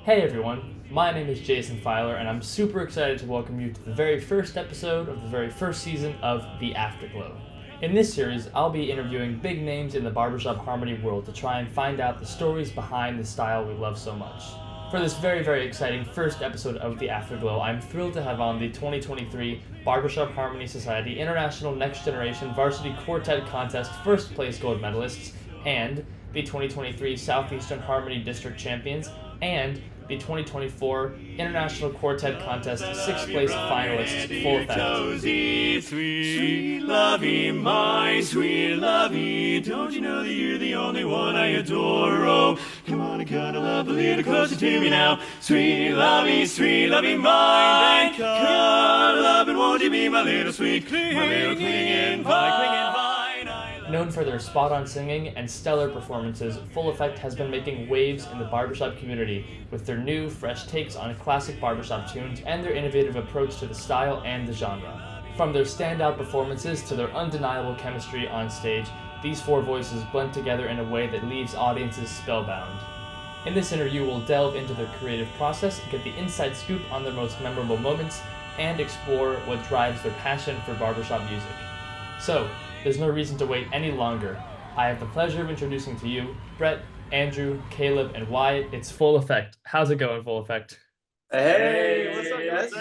Hey everyone, my name is Jason Filer, and I'm super excited to welcome you to the very first episode of the very first season of The Afterglow. In this series, I'll be interviewing big names in the barbershop harmony world to try and find out the stories behind the style we love so much. For this very, very exciting first episode of The Afterglow, I'm thrilled to have on the 2023 Barbershop Harmony Society International Next Generation Varsity Quartet Contest first place gold medalists, and the 2023 Southeastern Harmony District champions, and the 2024 International Quartet Contest sixth place finalists, Full Effect. Josie, sweet lovey, my sweet lovey, don't you know that you're the only one I adore? Oh, come on and cuddle up a little closer to me now. Sweet lovey, mine. Cuddle up and won't you be my little sweet, my little clinging vine. Known for their spot-on singing and stellar performances, Full Effect has been making waves in the barbershop community with their new, fresh takes on classic barbershop tunes and their innovative approach to the style and the genre. From their standout performances to their undeniable chemistry on stage, these four voices blend together in a way that leaves audiences spellbound. In this interview, we'll delve into their creative process, get the inside scoop on their most memorable moments, and explore what drives their passion for barbershop music. So, there's no reason to wait any longer. I have the pleasure of introducing to you Brett, Andrew, Caleb, and Wyatt. It's Full Effect. How's it going, Full Effect? Hey, what's up, guys?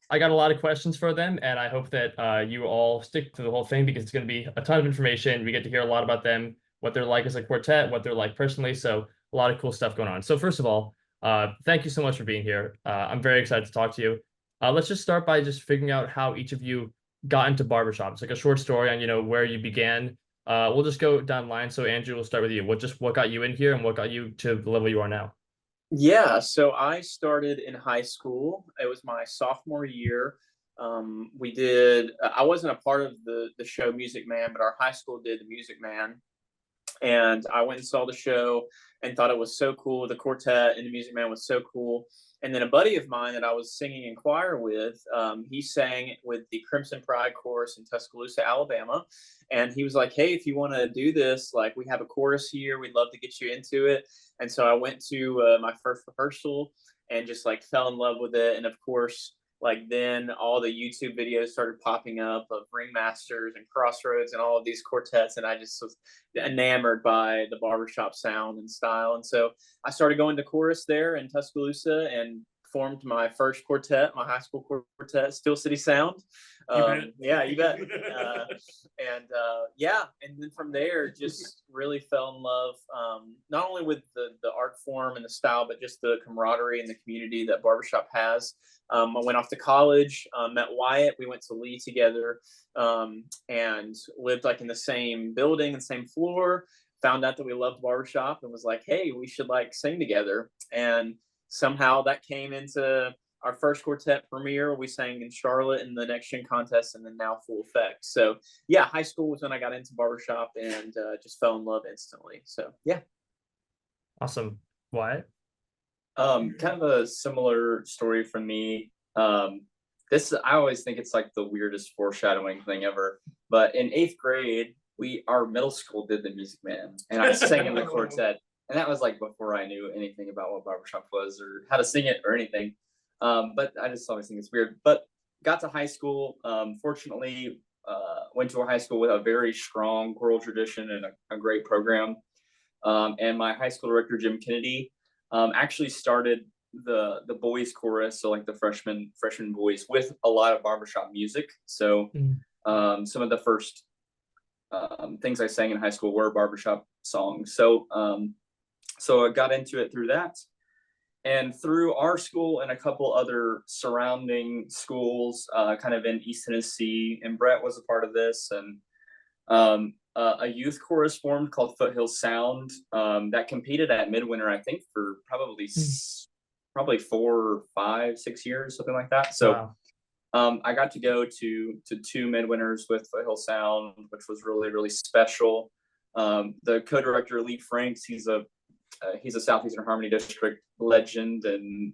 I got a lot of questions for them, and I hope that you all stick to the whole thing because it's going to be a ton of information. We get to hear a lot about them, what they're like as a quartet, what they're like personally. So, a lot of cool stuff going on. So, first of all, thank you so much for being here. I'm very excited to talk to you. Let's just start by just figuring out how each of you got into barbershop. It's like a short story on, where you began. We'll just go down the line. So Andrew, we'll start with you. What got you in here and what got you to the level you are now? Yeah, so I started in high school. It was my sophomore year. I wasn't a part of the show Music Man, but our high school did the Music Man. And I went and saw the show and thought it was so cool. The quartet and the Music Man was so cool. And then a buddy of mine that I was singing in choir with, he sang with the Crimson Pride chorus in Tuscaloosa, Alabama. And he was like, "Hey, if you want to do this, like we have a chorus here, we'd love to get you into it." And so I went to my first rehearsal and just like fell in love with it. And of course, like then all the YouTube videos started popping up of Ringmasters and Crossroads and all of these quartets. And I just was enamored by the barbershop sound and style. And so I started going to chorus there in Tuscaloosa and formed my first quartet, my high school quartet, Steel City Sound. Yeah, you bet. Yeah, and then from there, just really fell in love, not only with the art form and the style, but just the camaraderie and the community that barbershop has. I went off to college, met Wyatt. We went to Lee together, and lived like in the same building and same floor. Found out that we loved barbershop and was like, "Hey, we should like sing together." And somehow that came into our first quartet premiere. We sang in Charlotte in the Next Gen contest, and then now Full Effect. So yeah, high school was when I got into barbershop and just fell in love instantly. So yeah. Awesome. Wyatt? Kind of a similar story from me. I always think it's like the weirdest foreshadowing thing ever. But in 8th grade, our middle school did the Music Man, and I sang in the quartet. And that was like before I knew anything about what barbershop was or how to sing it or anything. But I just always think it's weird. But got to high school. Fortunately, went to a high school with a very strong choral tradition and a great program. And my high school director, Jim Kennedy, actually started the boys chorus, so like the freshman boys, with a lot of barbershop music. So some of the first things I sang in high school were barbershop songs. So I got into it through that. And through our school and a couple other surrounding schools, kind of in East Tennessee, and Brett was a part of this, and a youth chorus formed called Foothill Sound that competed at Midwinter, I think, for probably 4, 5, 6 years, something like that. So I got to go to 2 Midwinters with Foothill Sound, which was really, really special. The co-director, Lee Franks, he's a Southeastern Harmony District legend and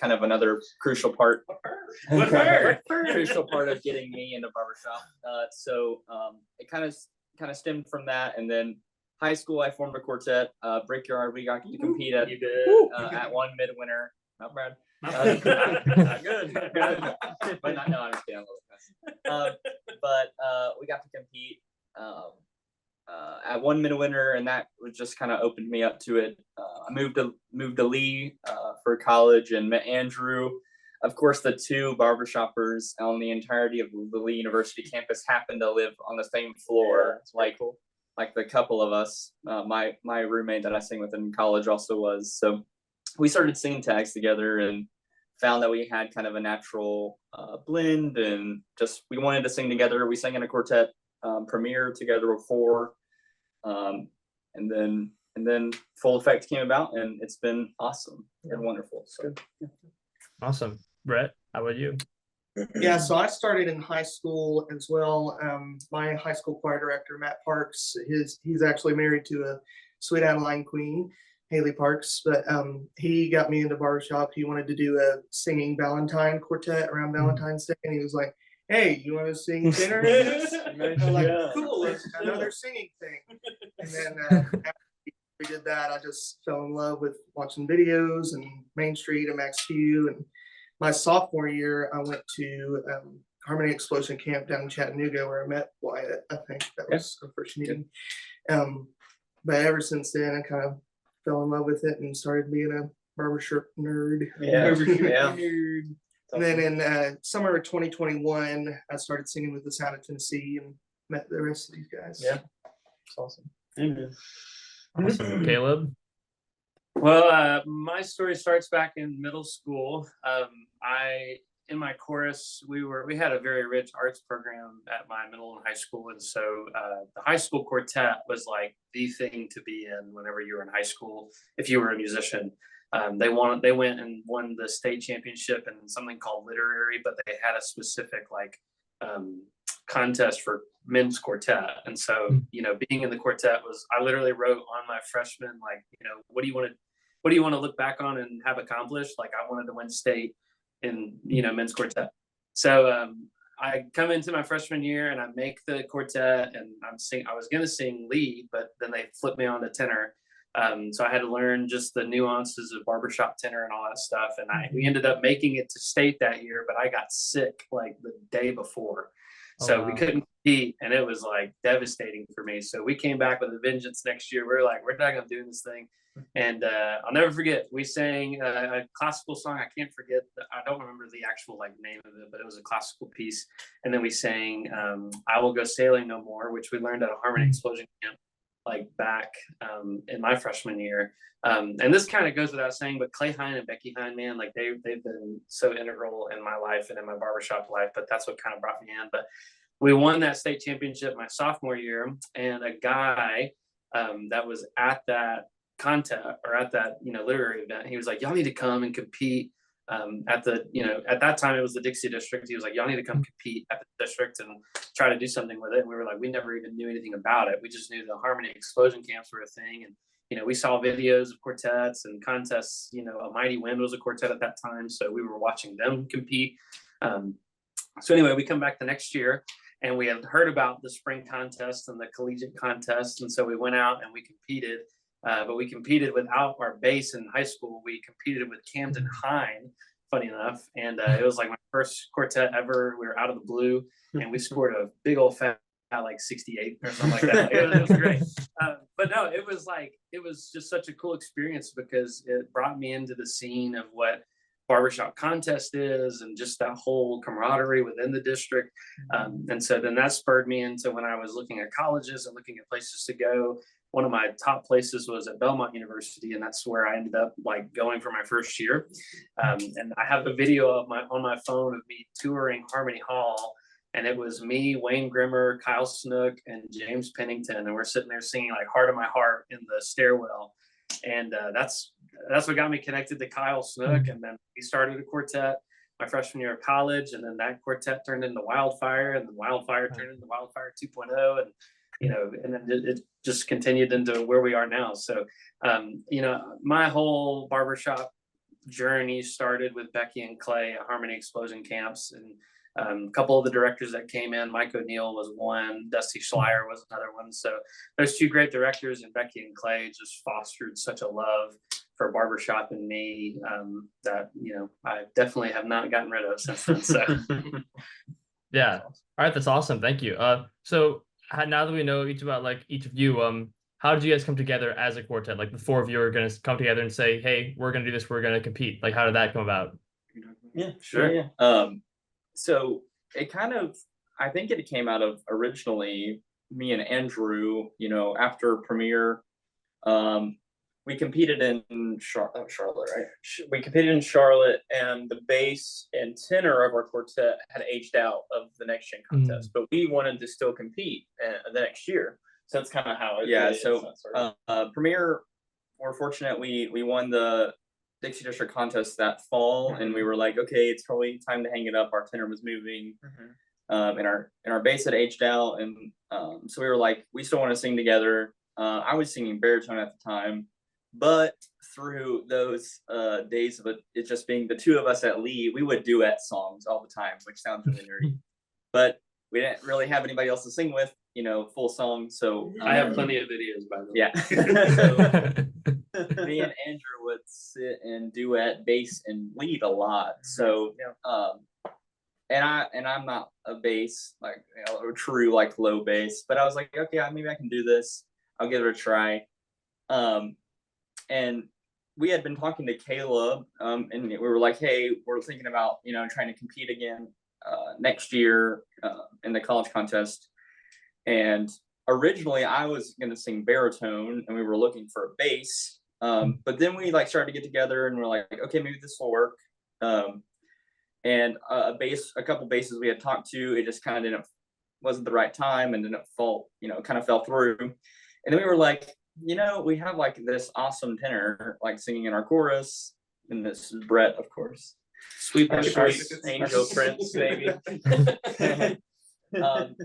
kind of another crucial part crucial part of getting me into barbershop. So it kind of stemmed from that, and then high school, I formed a quartet. Brickyard, we got to compete at one midwinter. Not bad. Not good. But not, no, I'm just kidding. But we got to compete at one midwinter, and that was just kind of opened me up to it. I moved to Lee for college and met Andrew. Of course, the two barbershoppers on the entirety of the Lee University campus happened to live on the same floor. Like the couple of us, my roommate that I sang with in college also was. So we started singing tags together and found that we had kind of a natural blend, and just we wanted to sing together. We sang in a quartet premiere together before, and then Full Effect came about, and it's been awesome and wonderful. So Awesome. Brett, how about you? Yeah, so I started in high school as well. My high school choir director, Matt Parks, he's actually married to a Sweet Adeline Queen, Haley Parks, but he got me into barbershop. He wanted to do a singing Valentine quartet around Valentine's Day, and he was like, "Hey, you want to sing tenor?" I'm like, "Cool, it's another singing thing." And then after we did that, I just fell in love with watching videos and Main Street and Max Q. And my sophomore year, I went to Harmony Explosion Camp down in Chattanooga, where I met Wyatt. I think that was our first meeting. But ever since then, I kind of fell in love with it and started being a barbershop nerd. Nerd. And then in summer of 2021, I started singing with the Sound of Tennessee and met the rest of these guys. Yeah, it's awesome. Awesome. Caleb? Well, my story starts back in middle school. In my chorus, we had a very rich arts program at my middle and high school, and so the high school quartet was like the thing to be in whenever you were in high school if you were a musician. They went and won the state championship in something called literary, but they had a specific contest for men's quartet. And so, being in the quartet I literally wrote on my freshman, what do you want to look back on and have accomplished? Like, I wanted to win state in, men's quartet. So, I come into my freshman year and I make the quartet, and I was going to sing lead, but then they flipped me on to tenor. So I had to learn just the nuances of barbershop tenor and all that stuff. And we ended up making it to state that year, but I got sick like the day before. So we couldn't compete, and it was like devastating for me. So we came back with a vengeance next year. We're like, we're not going to do this thing. And I'll never forget, we sang a classical song. I can't forget, I don't remember the actual name of it, but it was a classical piece. And then we sang I Will Go Sailing No More, which we learned at a Harmony Explosion camp back in my freshman year. And this kind of goes without saying, but Clay Hine and Becky Hine, man, they've been so integral in my life and in my barbershop life, but that's what kind of brought me in. But we won that state championship my sophomore year, and a guy that was at that contest or at that, literary event, he was like, y'all need to come and compete at that time it was the Dixie district. He was like, y'all need to come compete at the district and try to do something with it. And we were like, we never even knew anything about it. We just knew the Harmony Explosion camps were a thing. And, we saw videos of quartets and contests. A Mighty Wind was a quartet at that time. So we were watching them compete. So anyway, we come back the next year, and we had heard about the spring contest and the collegiate contest. And so we went out and we competed. But we competed without our bass in high school. We competed with Camden Hine, funny enough. And it was like my first quartet ever. We were out of the blue, and we scored a big old fat 68 or something like that. It was great. But no, it was just such a cool experience because it brought me into the scene of what barbershop contest is and just that whole camaraderie within the district. And so then that spurred me into, when I was looking at colleges and looking at places to go, one of my top places was at Belmont University, and that's where I ended up going for my first year. And I have a video on my phone of me touring Harmony Hall, and it was me, Wayne Grimmer, Kyle Snook, and James Pennington, and we're sitting there singing Heart of My Heart in the stairwell. And that's what got me connected to Kyle Snook. And then we started a quartet my freshman year of college, and then that quartet turned into Wildfire, and the Wildfire turned into Wildfire 2.0, and and then it just continued into where we are now. So, my whole barbershop journey started with Becky and Clay at Harmony Explosion camps. And A couple of the directors that came in, Mike O'Neill was one, Dusty Schleier was another one. So there's two great directors, and Becky and Clay just fostered such a love for barbershop and me that, I definitely have not gotten rid of since then. So Yeah. All right. That's awesome. Thank you. So now that we know each about like each of you, how did you guys come together as a quartet? Like the four of you are going to come together and say, hey, we're going to do this. We're going to compete. Like, how did that come about? Yeah, sure. Yeah. So it I think it came out of originally me and Andrew, after premiere, we competed in Charlotte, right? We competed in Charlotte, and the bass and tenor of our quartet had aged out of the next gen contest, but we wanted to still compete the next year. So that's kind of how it. Yeah. Really So premiere, we're fortunate we won the Dixie District contest that fall, and we were like, okay, it's probably time to hang it up. Our tenor was moving, and our bass had aged out, and so we were like, we still want to sing together. I was singing baritone at the time, but through those days of it just being the two of us at lead, we would duet songs all the time, which sounds really nerdy, but we didn't really have anybody else to sing with, full song. So I have plenty of videos, by the way. Yeah. So, me and Andrew would sit and duet bass and lead a lot. So, and I'm not a bass, like, a true like low bass, but I was like, okay, maybe I can do this. I'll give it a try. And we had been talking to Caleb, and we were like, hey, we're thinking about, trying to compete again next year in the college contest. And originally I was going to sing baritone, and we were looking for a bass. But then we started to get together, and we're like, okay, maybe this will work. And a couple basses we had talked to, it just kind of wasn't the right time, and then it kind of fell through. And then we were like, we have this awesome tenor singing in our chorus, and this is Brett, of course, sweet angel prince, maybe.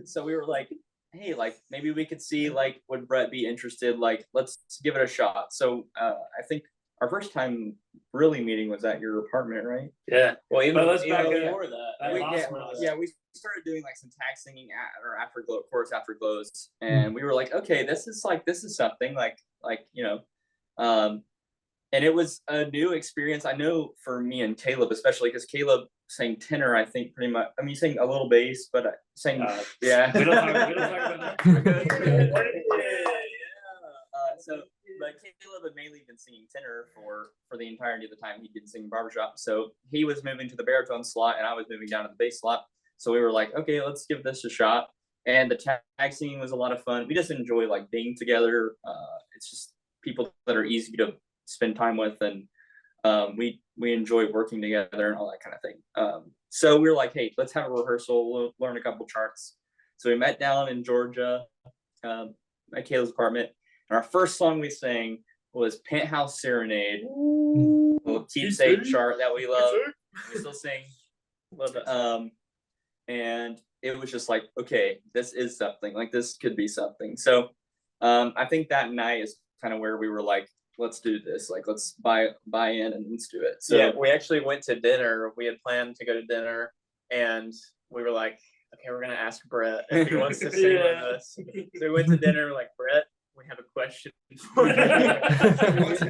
So we were like, hey, maybe we could see would Brett be interested? Let's give it a shot. So I think our first time really meeting was at your apartment, right? Yeah. Well, even before that. We started doing some tag singing at our Afterglow, chorus Afterglows, and we were like, okay, this is something and it was a new experience. I know for me and Caleb, especially because Caleb sang tenor, I think pretty much. I mean, he sang a little bass, but sang yeah. We don't talk about that. But Caleb had mainly been singing tenor for the entirety of the time he'd been singing barbershop. So he was moving to the baritone slot, and I was moving down to the bass slot. So we were like, okay, let's give this a shot. And the tag singing was a lot of fun. We just enjoy being together. It's just people that are easy to spend time with, and we enjoy working together and all that kind of thing. So we were like, hey, let's have a rehearsal. We'll learn a couple charts. So we met down in Georgia at Caleb's apartment. And our first song we sang was Penthouse Serenade, a little keepsake chart that we love. We still sing. Love it. And it was just like, okay, this is something. This could be something. So I think that night is kind of where we were like, let's do this. Let's buy in and let's do it. So yeah, we actually went to dinner. We had planned to go to dinner, and we were like, okay, we're gonna ask Brett if he wants to sing with us. So we went to dinner. We're like, Brett, we have a question for you. He was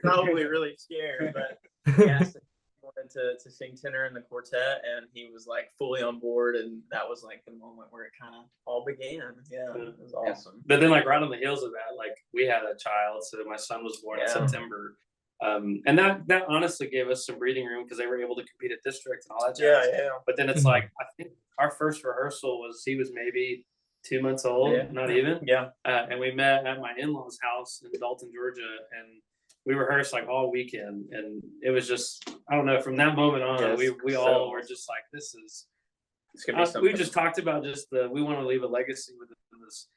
probably really scared, but he asked if he wanted to sing tenor in the quartet, and he was fully on board, and that was the moment where it kind of all began. Yeah, it was awesome. But then right on the heels of that, we had a child, so my son was born in September. And that honestly gave us some breathing room because they were able to compete at district and all that jazz. Yeah. But then it's I think our first rehearsal he was maybe 2 months old, not even. Yeah. And we met at my in-laws' house in Dalton, Georgia, and we rehearsed all weekend. And it was just, I don't know, from that moment on, we all were just this is, it's gonna be something. we just talked about we want to leave a legacy within this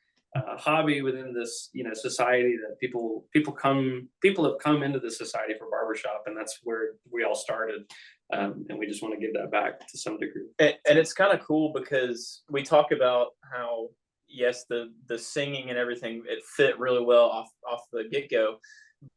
hobby, within this society that people have come into the society for barbershop, and that's where we all started. And we just want to give that back to some degree. And it's kind of cool because we talk about how, yes, the singing and everything, it fit really well off the get-go.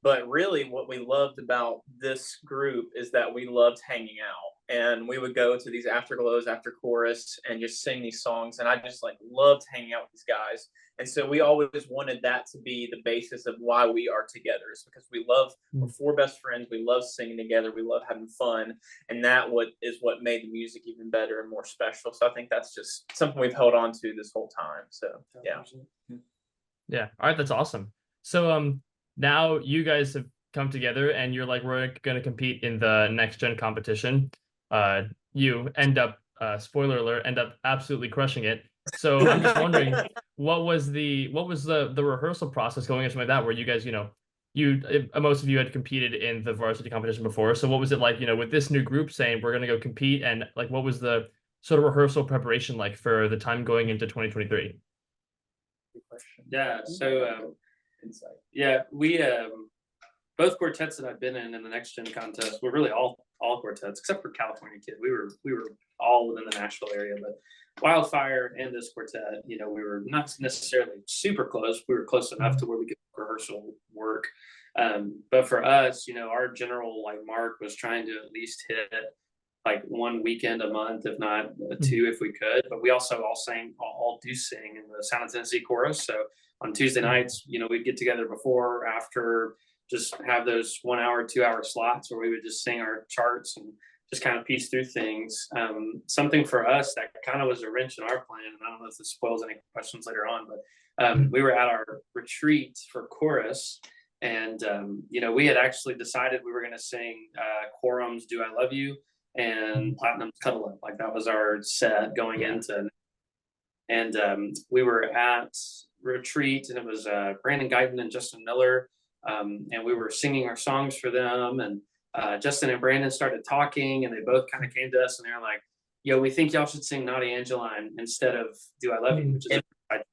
But really what we loved about this group is that we loved hanging out. and we would go to these afterglows after chorus and just sing these songs. And I just like loved hanging out with these guys. And so we always wanted that to be the basis of why we are together, is because we're four best friends. We love singing together. We love having fun. And that is what made the music even better and more special. So I think that's just something we've held on to this whole time. So yeah. Yeah. All right. That's awesome. So now you guys have come together and you're like, we're going to compete in the next gen competition. You end up, spoiler alert, end up absolutely crushing it. So I'm just wondering, what was the rehearsal process going into something like that, where you guys, most of you had competed in the varsity competition before. So what was it like, with this new group saying we're going to go compete, and like, what was the sort of rehearsal preparation like for the time going into 2023? Yeah. So, yeah, we, both quartets that I've been in the next gen contest were really all quartets except for California Kid. We were all within the Nashville area, but Wildfire and this quartet, we were not necessarily super close. We were close enough to where we could rehearsal work. But for us, our general mark was trying to at least hit like one weekend a month, if not two, if we could. But we also all do sing in the Sound of Tennessee chorus. So on Tuesday nights, we'd get together before, after, just have those 1 hour, 2 hour slots where we would just sing our charts and just kind of piece through things. Something for us that kind of was a wrench in our plan, and I don't know if this spoils any questions later on, but we were at our retreat for chorus, and we had actually decided we were going to sing Quorum's "Do I Love You" and Platinum's "Cuddle Up." Like, that was our set going into. And we were at retreat, and it was Brandon Guyton and Justin Miller, and we were singing our songs for them, and Justin and Brandon started talking, and they both kind of came to us and they were like, "Yo, we think y'all should sing Naughty Angeline instead of Do I Love You," which is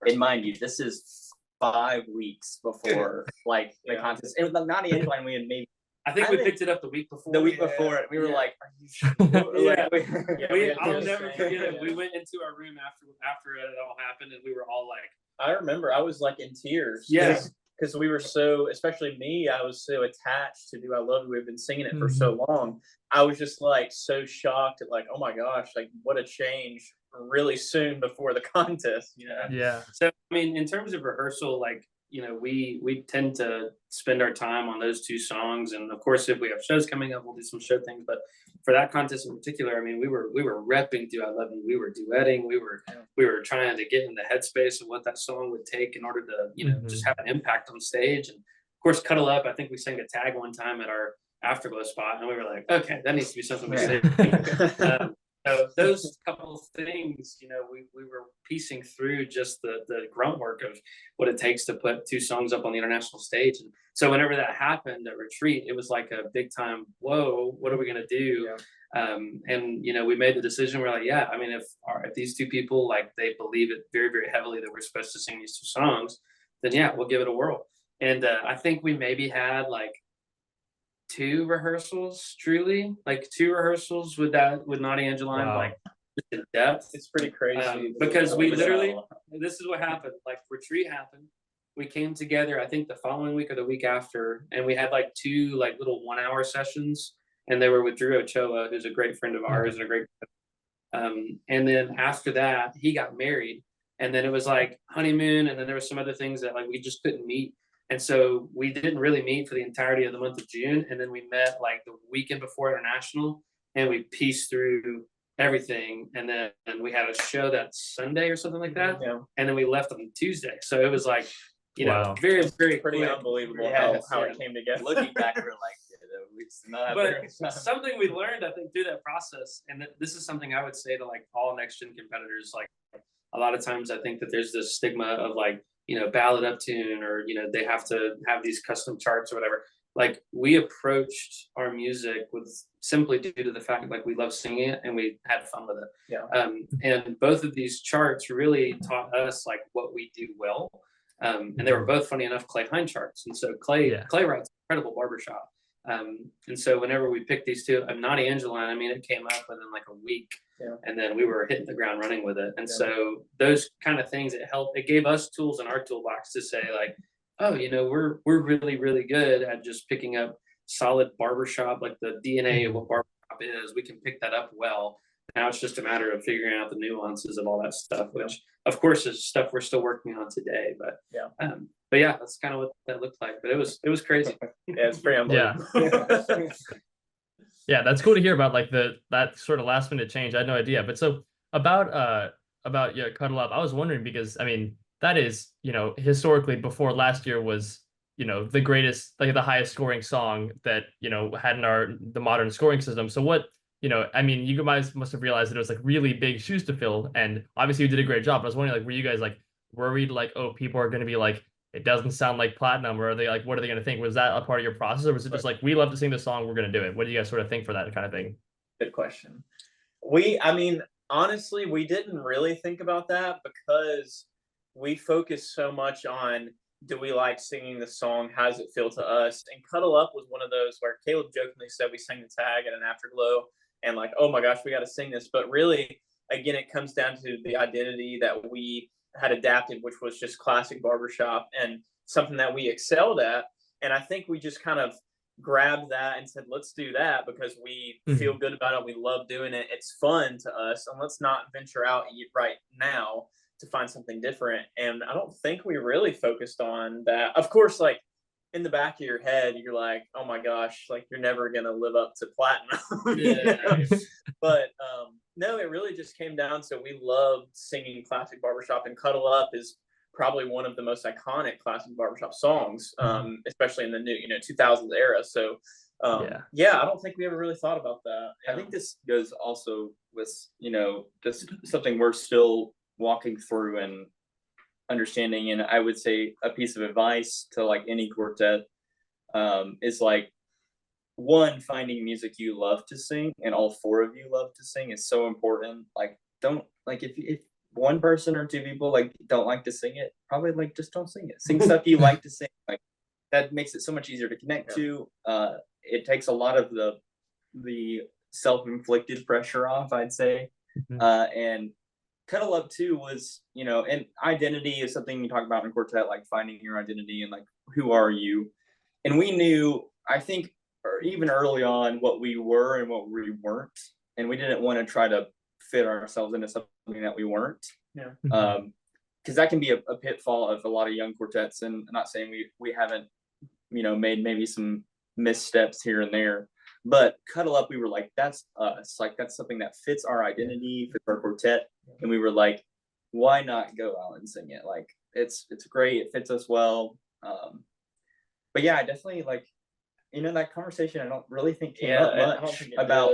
and mind you, this is 5 weeks before the contest. And with Naughty Angeline, we had maybe, I think we picked it up the week before. The week before, we were like, "Are you sure?" I'll never forget it. We went into our room after it all happened, and we were all like, I remember I was like in tears. Yeah. Because we were so, especially me, I was so attached to "Do I Love You." We've been singing it for so long. I was just like so shocked at like, oh my gosh, like what a change really soon before the contest. Yeah. So I mean, in terms of rehearsal, we tend to spend our time on those two songs, and of course, if we have shows coming up, we'll do some show things. But for that contest in particular, I mean, we were repping "Do I Love You." We were duetting. We were trying to get in the headspace of what that song would take in order to just have an impact on stage. And of course, "Cuddle Up," I think we sang a tag one time at our Afterglow spot, and we were like, okay, that needs to be something we sing. So those couple of things, we were piecing through just the grunt work of what it takes to put two songs up on the international stage. And so whenever that happened at retreat, it was like a big time, whoa, what are we going to do? Yeah. And we made the decision. We're like, yeah, I mean, if these two people, they believe it very, very heavily that we're supposed to sing these two songs, then yeah, we'll give it a whirl. And I think we maybe had two rehearsals with Naughty Angeline, wow. Just in depth. It's pretty crazy. Because we literally, this is what happened. Retreat happened. We came together, I think the following week or the week after, and we had two little 1 hour sessions, and they were with Drew Ochoa, who's a great friend of ours and a great. And then after that, he got married, and then it was honeymoon, and then there was some other things that we just couldn't meet. And so we didn't really meet for the entirety of the month of June. And then we met the weekend before International, and we pieced through everything. And then we had a show that Sunday or something like that. Yeah. And then we left on Tuesday. So it was wow. very, very pretty quick. Unbelievable how it came together. Looking back, we're but something we learned, I think, through that process, and this is something I would say to all next gen competitors. A lot of times I think that there's this stigma of ballad up tune, or they have to have these custom charts or whatever. We approached our music with simply due to the fact we love singing it and we had fun with it. Yeah. And both of these charts really taught us what we do well. And they were both, funny enough, Clay Hine charts. And so Clay writes incredible barbershop. And so whenever we picked these two, Naughty Angeline, I mean, it came up within a week. Yeah. And then we were hitting the ground running with it. And so those kind of things, it gave us tools in our toolbox to say oh, we're really, really good at just picking up solid barbershop, the DNA of what barbershop is, we can pick that up well. Now it's just a matter of figuring out the nuances of all that stuff, which of course is stuff we're still working on today. But yeah, that's kind of what that looked like. But it was crazy. Yeah, it's pretty unbelievable. Yeah, that's cool to hear about, like, that sort of last minute change. I had no idea. But so about Cuddle Up, I was wondering, because I mean, that is, historically, before last year was, the greatest, like the highest scoring song that, had in the modern scoring system. So what, I mean, you guys must have realized that it was like really big shoes to fill, and obviously you did a great job. I was wondering, like, were you guys like worried, like, oh, people are going to be like, it doesn't sound like Platinum, or are they like, what are they going to think? Was that a part of your process, or was it just like, we love to sing the song, we're going to do it? What do you guys sort of think for that kind of thing? Good question. I mean, honestly, we didn't really think about that, because we focused so much on, do we like singing the song? How does it feel to us? And Cuddle Up was one of those where Caleb jokingly said we sang the tag at an Afterglow, and like, oh my gosh, we got to sing this. But really, again, it comes down to the identity that we had adapted, which was just classic barbershop and something that we excelled at. And I think we just kind of grabbed that and said, let's do that, because we feel good about it. We love doing it. It's fun to us. And let's not venture out right now to find something different. And I don't think we really focused on that. Of course, like, in the back of your head, you're like, oh my gosh, like, you're never going to live up to Platinum. But no, it really just came down to, we loved singing classic barbershop, and Cuddle Up is probably one of the most iconic classic barbershop songs, especially in the new, 2000s era. So I don't think we ever really thought about that. I think this goes also with, just something we're still walking through and understanding. And I would say a piece of advice to like any quartet is like, one, finding music you love to sing, and all four of you love to sing, is so important. Like, don't, like, if one person or two people like don't like to sing it, probably like just don't sing it. Sing stuff you like to sing. Like, that makes it so much easier to connect to. It takes a lot of the self-inflicted pressure off, I'd say. And Cuddle Up too was, and identity is something you talk about in quartet, like finding your identity and like, who are you? And we knew, I think, or even early on, what we were and what we weren't, and we didn't want to try to fit ourselves into something that we weren't. Because that can be a pitfall of a lot of young quartets. And I'm not saying we haven't, made maybe some missteps here and there, but Cuddle Up, we were like, that's us. Like, that's something that fits our identity, fits our quartet. And we were like, why not go out and sing it? Like, it's great. It fits us well. But yeah, I definitely like, that conversation, I don't really think came up much about,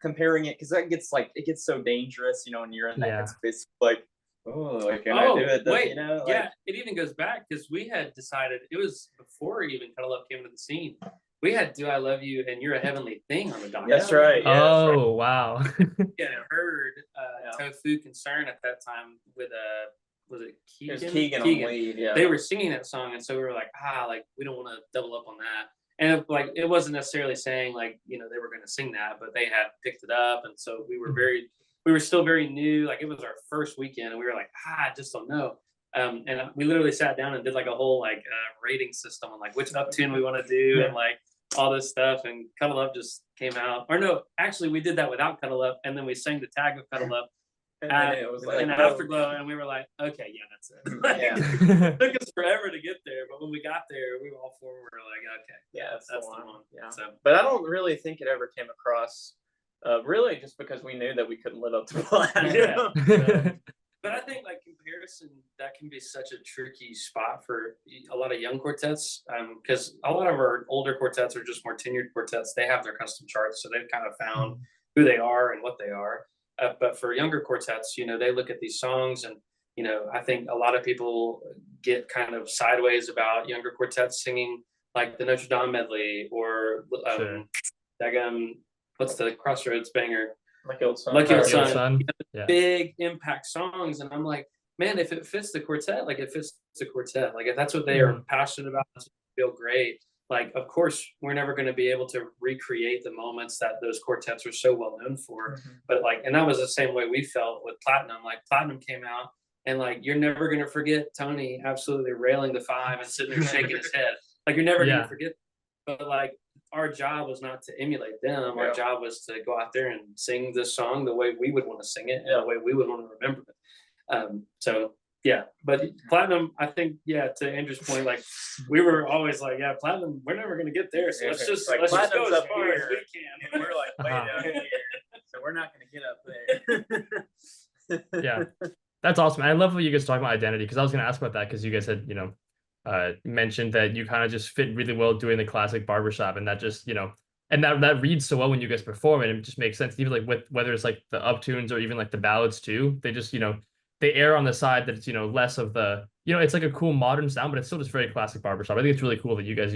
comparing it, because that gets like, it gets so dangerous, when you're in that space, like, oh, like, can I do it? Wait, it even goes back, because we had decided, it was before even Cuddle Up came into the scene. We had Do I Love You and You're a Heavenly Thing on the docket. That's right. Yeah, oh, that's right. Wow. Yeah, I heard Tofu Concern at that time with was it Keegan? It was Keegan on lead, yeah. They were singing that song, and so we were like, like, we don't want to double up on that. And it wasn't necessarily saying like, they were going to sing that, but they had picked it up. And so we were still very new. Like, it was our first weekend, and we were like, I just don't know. And we literally sat down and did like a whole rating system on like which up tune we want to do and like all this stuff. And Cuddle Up just came out. Or no, actually we did that without Cuddle Up, and then we sang the tag of Cuddle Up. And it was like an Afterglow, and we were like, okay, yeah, that's it. It took us forever to get there, but when we got there, we were all four. We were like, okay, that's the one. Yeah. So, but I don't really think it ever came across, really, just because we knew that we couldn't live up to Platinum. But I think like comparison, that can be such a tricky spot for a lot of young quartets, because a lot of our older quartets are just more tenured quartets. They have their custom charts, so they've kind of found who they are and what they are. But for younger quartets, they look at these songs, and I think a lot of people get kind of sideways about younger quartets singing like the Notre Dame medley or what's the Crossroads banger? Lucky Old Sun. Lucky Old Sun. Big impact songs, and I'm like, man, if it fits the quartet, like it fits the quartet. Like if that's what they are passionate about, that's what they feel great. Like, of course, we're never going to be able to recreate the moments that those quartets are so well known for. But like, and that was the same way we felt with Platinum. Like Platinum came out, and like, you're never going to forget Tony absolutely railing the five and sitting there shaking his head. Like, you're never going to forget. But like, our job was not to emulate them. Yeah. Our job was to go out there and sing this song the way we would want to sing it and the way we would want to remember it. So yeah, but platinum, I think, yeah, to Andrew's point, like we were always like, yeah, platinum, we're never gonna get there. So let's just Like, go platinum's as up far as here, we can. and we're like way down here, so we're not gonna get up there. Yeah, that's awesome. I love what you guys talk about identity, because I was going to ask about that, because you guys had, mentioned that you kind of just fit really well doing the classic barbershop, and that just, and that reads so well when you guys perform, and it just makes sense. Even like with whether it's like the uptunes or even like the ballads too, they just, they err on the side that it's, less of the, it's like a cool modern sound, but it's still just very classic barbershop. I think it's really cool that you guys,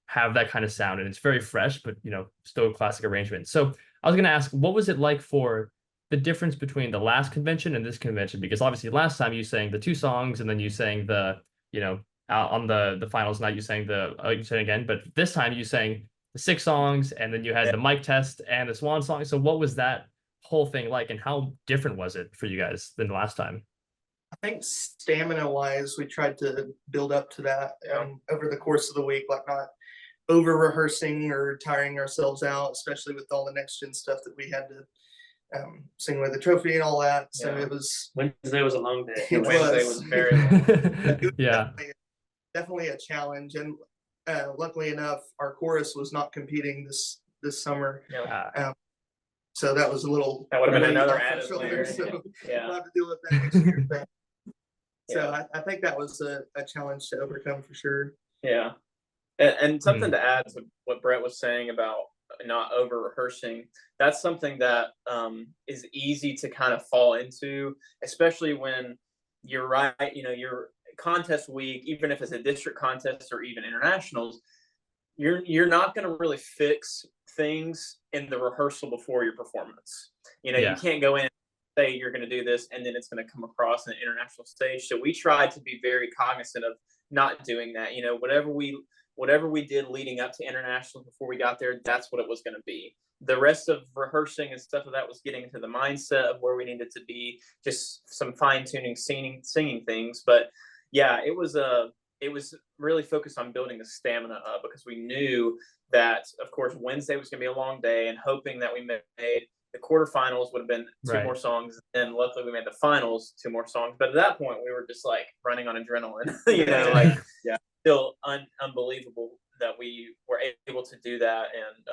have that kind of sound, and it's very fresh, but, still a classic arrangement. So I was going to ask, what was it like for the difference between the last convention and this convention? Because obviously last time you sang the 2 songs, and then you sang the, on the finals night, you sang you sang again, but this time you sang the 6 songs, and then you had the mic test and the swan song. So what was that whole thing like, and how different was it for you guys than the last time? I think stamina wise, we tried to build up to that over the course of the week, like not over rehearsing or tiring ourselves out, especially with all the next gen stuff that we had to sing with the trophy and all that. So it was Wednesday was a long day. Wednesday was very long. Yeah, definitely a challenge, and luckily enough, our chorus was not competing this summer. So that was a little. That would have been weight another off our added shoulders, layer. So Yeah. we'll have to deal with that next year. But, so I think that was a challenge to overcome for sure. Yeah. And something to add to what Brett was saying about not over rehearsing, that's something that is easy to kind of fall into, especially when you're right, your contest week, even if it's a district contest or even internationals, you're not going to really fix things in the rehearsal before your performance. You can't go in and say you're going to do this and then it's going to come across in an international stage. So we tried to be very cognizant of not doing that. Whatever we did leading up to international before we got there, that's what it was going to be. The rest of rehearsing and stuff of that was getting into the mindset of where we needed to be, just some fine tuning, singing things. But yeah, it was really focused on building the stamina up, because we knew that, of course, Wednesday was going to be a long day, and hoping that we made the quarterfinals would have been 2 more songs, and luckily we made the finals 2 more songs. But at that point, we were just like running on adrenaline, still unbelievable that we were able to do that. And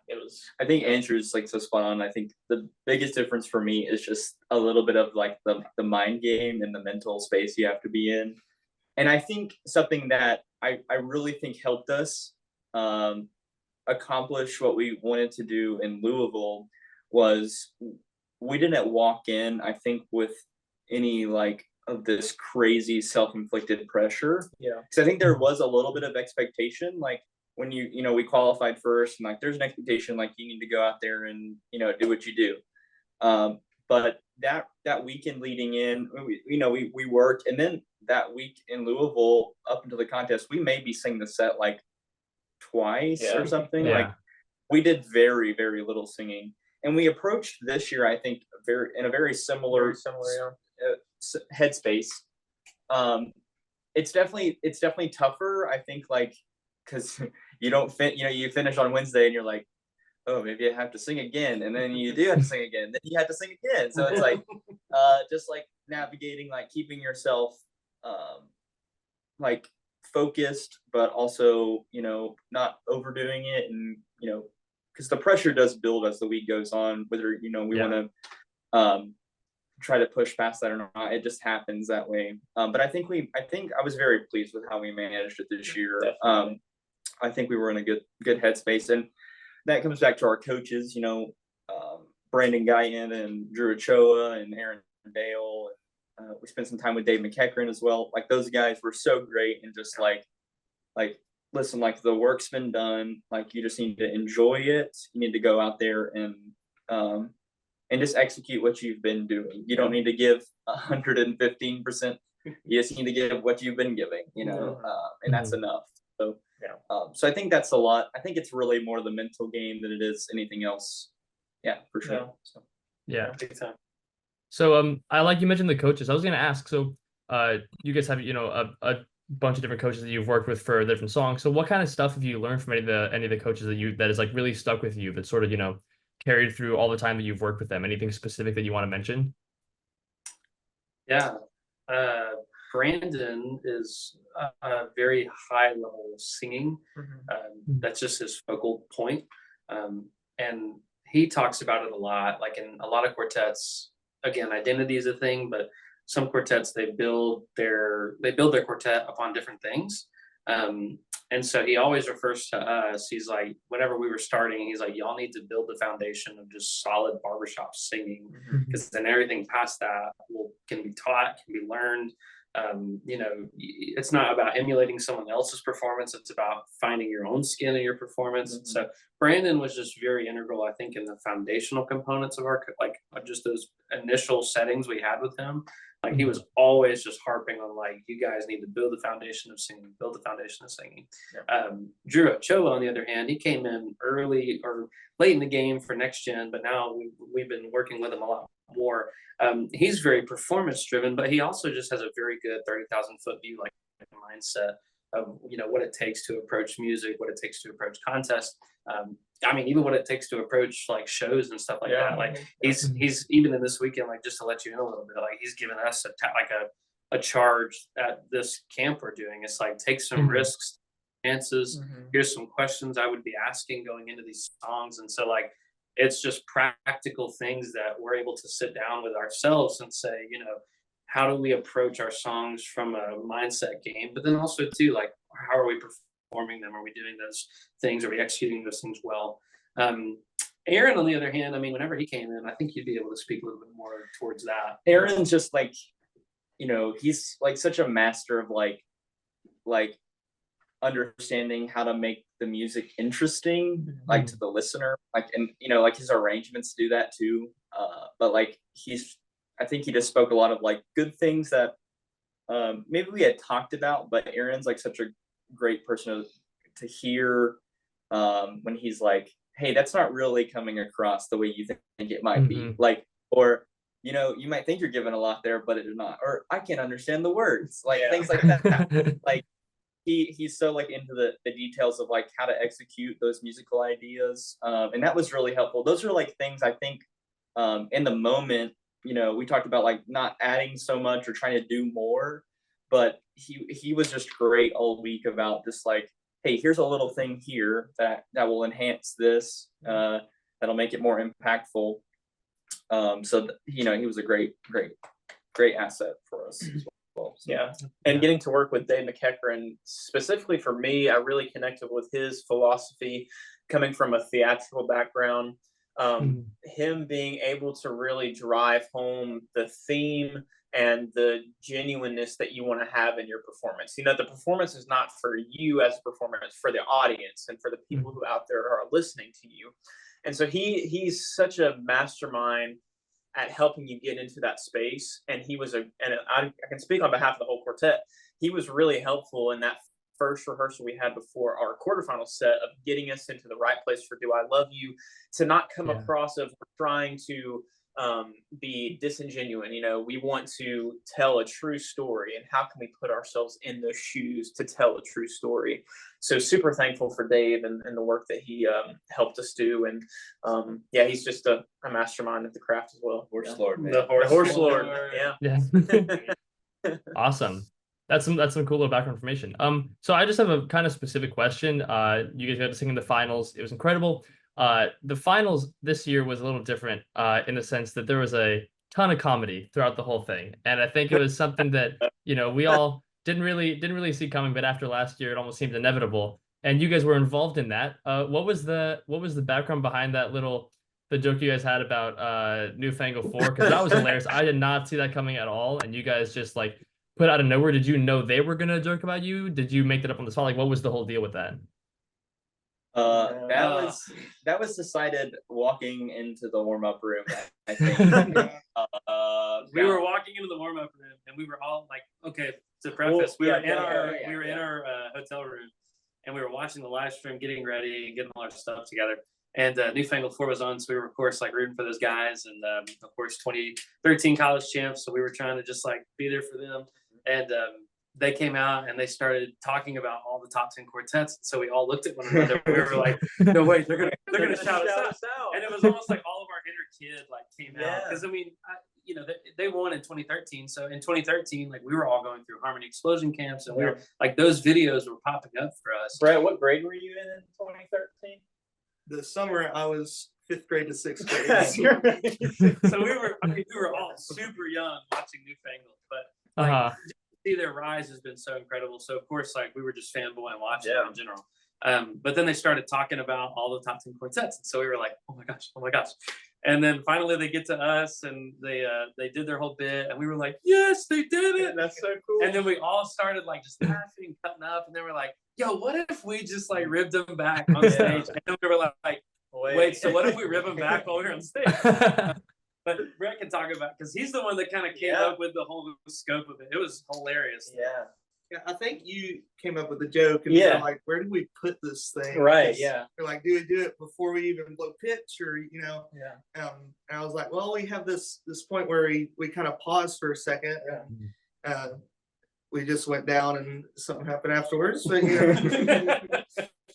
it was. I think Andrew's like so spot on. I think the biggest difference for me is just a little bit of like the mind game and the mental space you have to be in. And I think something that I really think helped us accomplish what we wanted to do in Louisville was we didn't walk in, I think, with any like of this crazy self-inflicted pressure. Yeah. Because I think there was a little bit of expectation, like when we qualified first, and like there's an expectation like you need to go out there and do what you do. But that weekend leading in, we worked, and then that week in Louisville up until the contest, we maybe sang the set like twice or something. Like we did very, very little singing, and we approached this year, I think, in a very similar headspace. It's definitely tougher, I think, like because you finish on Wednesday and you're like, oh, maybe I have to sing again, and then you do have to sing again, then you have to sing again. So it's like just like navigating, like keeping yourself like focused, but also not overdoing it, and because the pressure does build as the week goes on, whether we want to try to push past that or not. It just happens that way. But I think I was very pleased with how we managed it this year. I think we were in a good headspace, and that comes back to our coaches, Brandon Guyan and Drew Ochoa and Aaron Dale. We spent some time with Dave McEachran as well. Like those guys were so great, and just like, listen, like the work's been done. Like you just need to enjoy it. You need to go out there and just execute what you've been doing. You don't need to give 115%. You just need to give what you've been giving, and that's enough. So, so I think that's a lot. I think it's really more the mental game than it is anything else. Yeah, for sure. Yeah. So, Big time. So I like you mentioned the coaches. I was going to ask, so you guys have a bunch of different coaches that you've worked with for different songs. So what kind of stuff have you learned from any of the coaches that is like really stuck with you that sort of, carried through all the time that you've worked with them? Anything specific that you want to mention? Yeah. Brandon is a very high level of singing. That's just his focal point. And he talks about it a lot. Like in a lot of quartets, again, identity is a thing, but some quartets, they build their quartet upon different things. And so he always refers to us. He's like, whenever we were starting, he's like, y'all need to build the foundation of just solid barbershop singing, because then everything past that can be taught, can be learned. It's not about emulating someone else's performance. It's about finding your own skin in your performance. So Brandon was just very integral, I think, in the foundational components of just those initial settings we had with him. Like he was always just harping on like, you guys need to build the foundation of singing, build the foundation of singing. Drew Ochoa, on the other hand, he came in early or late in the game for next gen, but now we've been working with him a lot more. He's very performance driven, but he also just has a very good 30,000 foot view, like mindset of, what it takes to approach music, what it takes to approach contests. Even what it takes to approach like shows and stuff like that. Like he's even in this weekend, like just to let you in a little bit, like he's given us a charge at this camp we're doing. It's like, take some risks, chances. Here's some questions I would be asking going into these songs. And so like, it's just practical things that we're able to sit down with ourselves and say, how do we approach our songs from a mindset game? But then also too, like, how are we performing them? Are we doing those things? Are we executing those things well? Aaron, on the other hand, whenever he came in, I think you'd be able to speak a little bit more towards that. Aaron's just like, he's like such a master of like understanding how to make the music interesting, like to the listener, like, and like his arrangements do that too. But like I think he just spoke a lot of like good things that maybe we had talked about, but Aaron's like such a great person to hear when he's like, hey, that's not really coming across the way you think it might be, like, or you might think you're giving a lot there, but it's not, or I can't understand the words, like things like that. Like he's so like into the details of like how to execute those musical ideas, and that was really helpful. Those are like things I think in the moment, we talked about like not adding so much or trying to do more, but he was just great all week about just like, hey, here's a little thing here that will enhance this, that'll make it more impactful. So he was a great asset for us as well. So. Yeah, and getting to work with Dave McEachran, specifically for me, I really connected with his philosophy, coming from a theatrical background. Him being able to really drive home the theme and the genuineness that you want to have in your performance. The performance is not for you as a performer, it's for the audience and for the people who out there are listening to you. And so he's such a mastermind at helping you get into that space. And I can speak on behalf of the whole quartet. He was really helpful in that first rehearsal we had before our quarterfinal set of getting us into the right place for Do I Love You, to not come across of trying to be disingenuous. We want to tell a true story, and how can we put ourselves in those shoes to tell a true story? So super thankful for Dave and the work that he helped us do. And he's just a mastermind at the craft as well. Horse Lord, man. The horse Lord. Yeah. Awesome. That's some cool little background information. So I just have a kind of specific question. You guys got to sing in the finals. It was incredible. The finals this year was a little different in the sense that there was a ton of comedy throughout the whole thing, and I think it was something that we all didn't really see coming, but after last year it almost seemed inevitable, and you guys were involved in that. What was the background behind the joke you guys had about Newfangled 4? Because that was hilarious. I did not see that coming at all, and you guys just like put out of nowhere. Did you know they were gonna joke about you? Did you make that up on the spot? Like, what was the whole deal with that? That was decided walking into the warm-up room, I think. We were walking into the warm-up room and we were all like, okay, to preface, we were in our hotel room, and we were watching the live stream, getting ready and getting all our stuff together. And Newfangled 4 was on, so we were of course like rooting for those guys, and of course 2013 college champs, so we were trying to just like be there for them. And they came out and they started talking about all the top 10 quartets. So we all looked at one another. We were like, no, wait, they're gonna shout us out. And it was almost like all of our inner kid like came out. Because I mean, you know, they won in 2013. So in 2013, like we were all going through Harmony Explosion camps, and we were like, those videos were popping up for us. Brett, what grade were you in 2013? The summer I was 5th grade to 6th grade. So we were all super young watching Newfangled, but like, see their rise has been so incredible. So of course, like we were just fanboy and watching them in general. But then they started talking about all the top 10 quartets, and so we were like, oh my gosh. And then finally they get to us, and they did their whole bit, and we were like, yes, they did it. That's so cool. And then we all started like just laughing, cutting up, and then we're like, yo, what if we just like ribbed them back on stage? And then we were like, wait, so what if we rib them back while we're on stage? But Brett can talk about, because he's the one that kind of came up with the whole scope of it. It was hilarious. Yeah, I think you came up with the joke, and we're like, where did we put this thing? Right, yeah. We're like, do we do it before we even blow pitch, or you know? And I was like, well, we have this point where we kind of paused for a second, and we just went down, and something happened afterwards. But you know.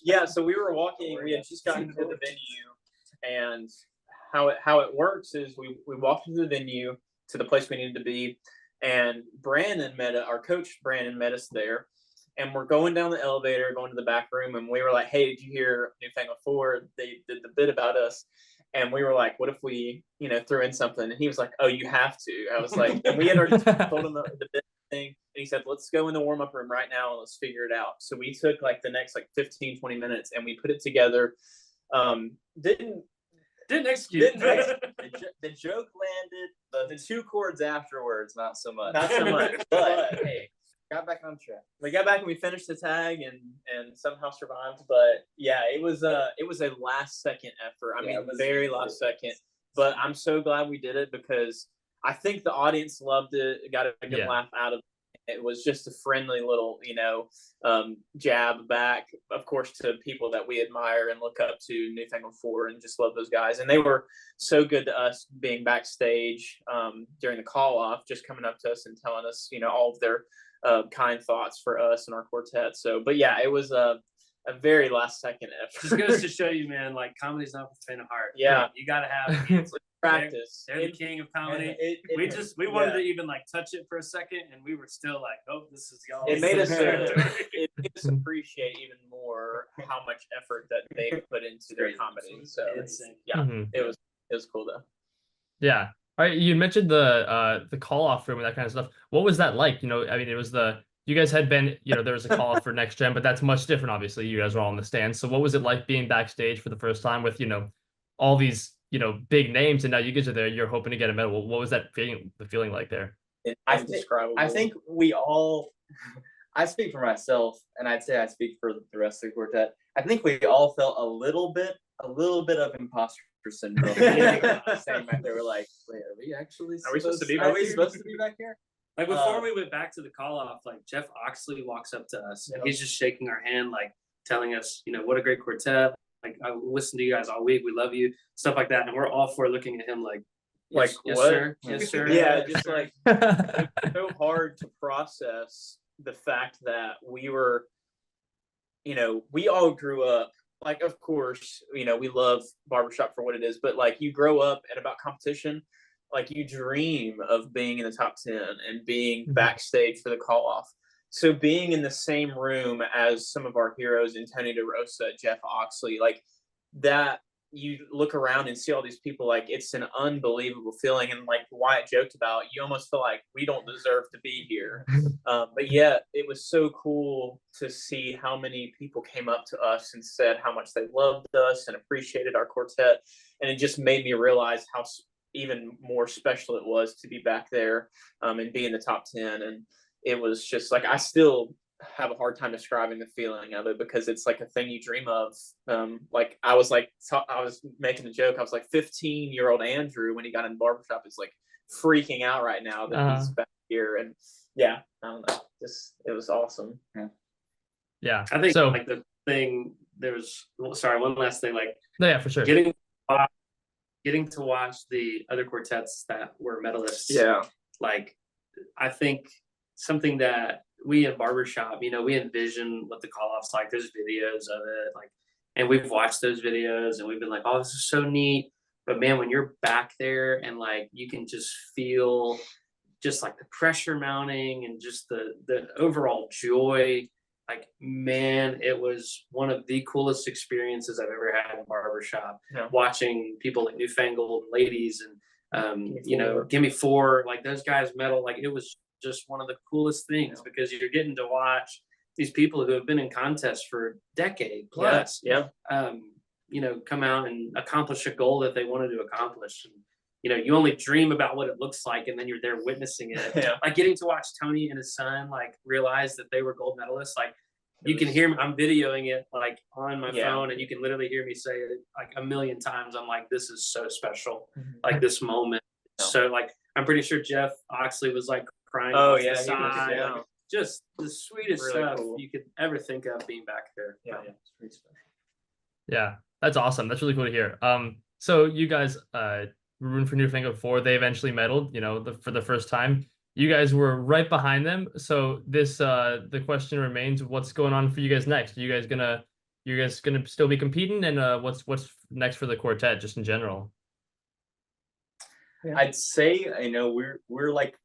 Yeah, so we were walking. We had just gotten to the venue, and how it works is we walked into the venue to the place we needed to be. And our coach Brandon met us there, and we're going down the elevator, going to the back room, and we were like, hey, did you hear Newfangled 4? They did the bit about us. And we were like, what if we, you know, threw in something? And he was like, oh, you have to. I was like, and we had already told him the bit thing, and he said, let's go in the warm-up room right now and let's figure it out. So we took like the next like 15, 20 minutes, and we put it together. Didn't execute. The joke landed. The 2 chords afterwards, not so much. But hey, got back on track. We got back and we finished the tag and somehow survived. But yeah, it was a last second effort. I mean, very last second. But I'm so glad we did it, because I think the audience loved it. Got a good laugh out of it. It was just a friendly little, you know, jab back, of course, to people that we admire and look up to, Newfangled 4, and just love those guys. And they were so good to us being backstage during the call off, just coming up to us and telling us, you know, all of their kind thoughts for us and our quartet. So, but yeah, it was a very last second effort. Just goes to show you, man, like comedy's not for the faint of heart. Yeah. You got to have practice. They're the king of comedy. We wanted to even like touch it for a second, and we were still like, oh, this is y'all. It made us it made us appreciate even more how much effort that they put into their comedy. So it was cool though. Yeah. All right. You mentioned the call off room and that kind of stuff. What was that like? You know, I mean, it was you guys had been, you know, there was a call off for Next Gen, but that's much different. Obviously, you guys were all in the stands. So what was it like being backstage for the first time with, you know, all these, you know, big names, and now you guys are there, you're hoping to get a medal? What was that feeling like there? I think we all, I speak for myself, and I'd say I speak for the rest of the quartet. I think we all felt a little bit of imposter syndrome. Saying back there, we're like, wait, are we supposed to be back here? Like before we went back to the call off, like Jeff Oxley walks up to us, and he's just shaking our hand, like telling us, you know, what a great quartet. Like, I listened to you guys all week. We love you, stuff like that. And we're all four looking at him like yes, what? Sir. Yes, sir. Yeah, just like it's so hard to process the fact that we were, you know, we all grew up. Like, of course, you know, we love barbershop for what it is, but like you grow up at about competition, like you dream of being in the top 10 and being backstage for the call off. So being in the same room as some of our heroes, Antonio DeRosa, Jeff Oxley, like that, you look around and see all these people, like it's an unbelievable feeling. And like Wyatt joked about, you almost feel like we don't deserve to be here. But yeah, it was so cool to see how many people came up to us and said how much they loved us and appreciated our quartet. And it just made me realize how even more special it was to be back there and be in the top 10. And it was just like, I still have a hard time describing the feeling of it, because it's like a thing you dream of. Like I was making a joke. I was like 15-year-old Andrew, when he got in barbershop, is like freaking out right now that he's back here. And yeah, I don't know. It was awesome. Yeah. I think so, like the thing, one last thing, like yeah, for sure. Getting to watch the other quartets that were medalists. Yeah. Like, I think something that we in barbershop, you know, we envision what the call off's like. There's videos of it, like, and we've watched those videos and we've been like, oh, this is so neat. But man, when you're back there and like you can just feel just like the pressure mounting and just the overall joy, like, man, it was one of the coolest experiences I've ever had in barbershop. Yeah. Watching people like Newfangled Ladies and you know, Gimme Four, like those guys metal, like it was just one of the coolest things because you're getting to watch these people who have been in contests for a decade plus, you know, come out and accomplish a goal that they wanted to accomplish. And, you know, you only dream about what it looks like, and then you're there witnessing it. Like getting to watch Tony and his son like realize that they were gold medalists. Like you can hear me, I'm videoing it like on my phone, and you can literally hear me say it like a million times. I'm like, this is so special, like this moment. So like, I'm pretty sure Jeff Oxley was like crying. Oh off yeah, the side. yeah. Like, just the sweetest Really stuff cool. you could ever think of being back there. Yeah. It's pretty special. Yeah, that's awesome. That's really cool to hear. So you guys were rooting for Newfangled before they eventually medaled, you know, for the first time. You guys were right behind them. So this the question remains, what's going on for you guys next? Are you guys gonna still be competing, and what's next for the quartet just in general? I'd say, you know, we're like,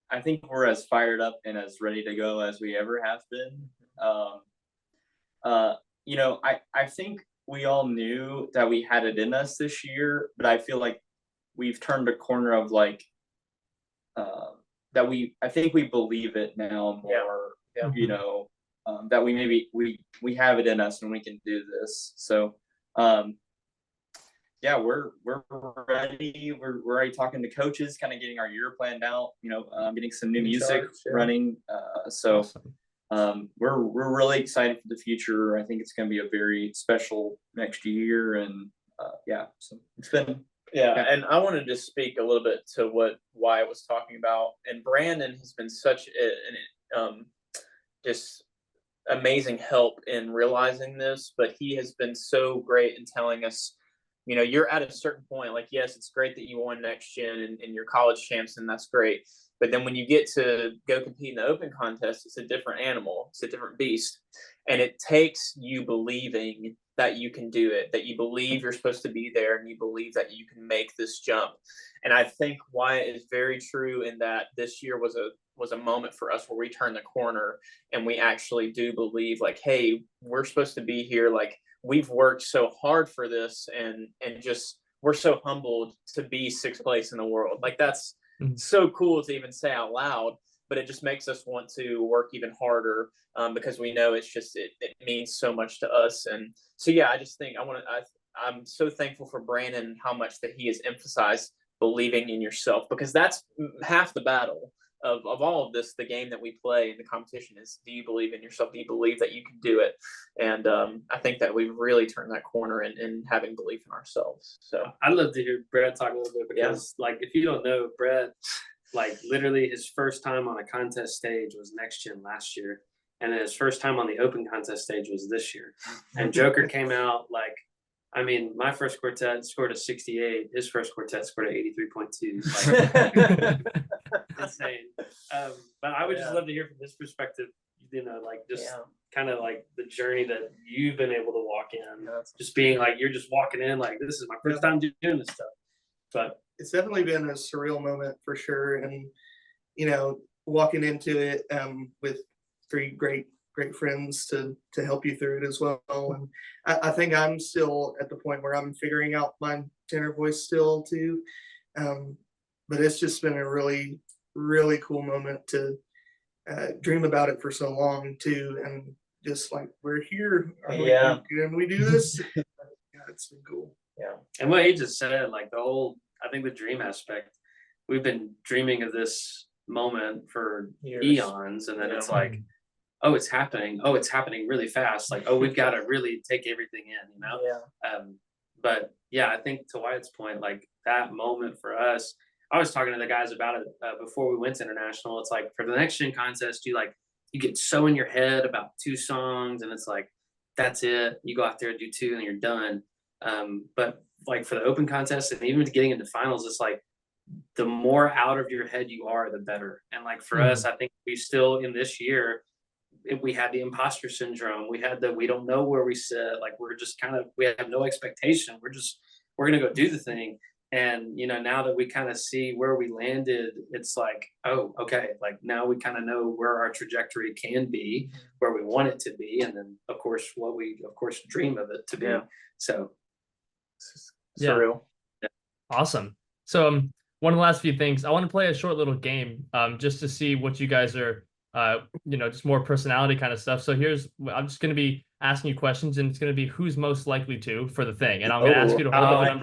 I think we're as fired up and as ready to go as we ever have been. You know, I think we all knew that we had it in us this year, but I feel like we've turned a corner of like I think we believe it now more. You know, that we maybe we have it in us and we can do this. So yeah, we're ready. We're already talking to coaches, kind of getting our year planned out, you know, getting some new music running. So Awesome. we're really excited for the future. I think it's going to be a very special next year. And yeah, so it's been. Yeah, and I want to just speak a little bit to what Wyatt was talking about. And Brandon has been such an just amazing help in realizing this, but he has been so great in telling us, you know, you're at a certain point, like, yes, it's great that you won next gen and you're college champs, and that's great. But then when you get to go compete in the open contest, it's a different animal. It's a different beast. And it takes you believing that you can do it, that you believe you're supposed to be there, and you believe that you can make this jump. And I think Wyatt is very true in that this year was a moment for us where we turned the corner and we actually do believe, like, hey, we're supposed to be here. Like, we've worked so hard for this, and just we're so humbled to be sixth place in the world. Like, that's so cool to even say out loud, but it just makes us want to work even harder because we know it's just it means so much to us. And so yeah, I just think I'm so thankful for Brandon and how much that he has emphasized believing in yourself, because that's half the battle of all of this. The game that we play in the competition is, do you believe in yourself? Do you believe that you can do it? And I think that we've really turned that corner in having belief in ourselves. So I'd love to hear Brett talk a little bit, because like, if you don't know, Brett, like literally his first time on a contest stage was next gen last year, and then his first time on the open contest stage was this year. And Joker came out like, I mean, my first quartet scored a 68. His first quartet scored a 83.2. Like, insane. But I would just love to hear from his perspective, you know, like just kind of like the journey that you've been able to walk in, just being like, you're just walking in like, this is my first time doing this stuff. But it's definitely been a surreal moment for sure. And, you know, walking into it with three great friends to help you through it as well. And I think I'm still at the point where I'm figuring out my tenor voice still too. But it's just been a really, really cool moment to dream about it for so long too. And just like, we're here. Can we do this? Yeah, it's been cool. Yeah. And what he just said, like I think the dream aspect, we've been dreaming of this moment for eons, and then it's like, oh, it's happening. Oh, it's happening really fast. Like, oh, we've got to really take everything in, you know? But yeah, I think to Wyatt's point, like that moment for us, I was talking to the guys about it before we went to international. It's like, for the next gen contest, you get so in your head about 2 songs, and it's like, that's it. You go out there and do 2 and you're done. But like for the open contest and even getting into finals, it's like, the more out of your head you are, the better. And like for us, I think we still in this year, we had the imposter syndrome. We had we don't know where we sit. Like we're just kind of, we have no expectation. We're going to go do the thing. And, you know, now that we kind of see where we landed, it's like, oh, okay. Like now we kind of know where our trajectory can be, where we want it to be. And then of course, what we of course dream of it to be. Yeah. So. Surreal. Yeah. Awesome. So one of the last few things, I want to play a short little game just to see what you guys are, you know, just more personality kind of stuff. So I'm just going to be asking you questions, and it's going to be who's most likely to for the thing. And I'm going to ask you to hold up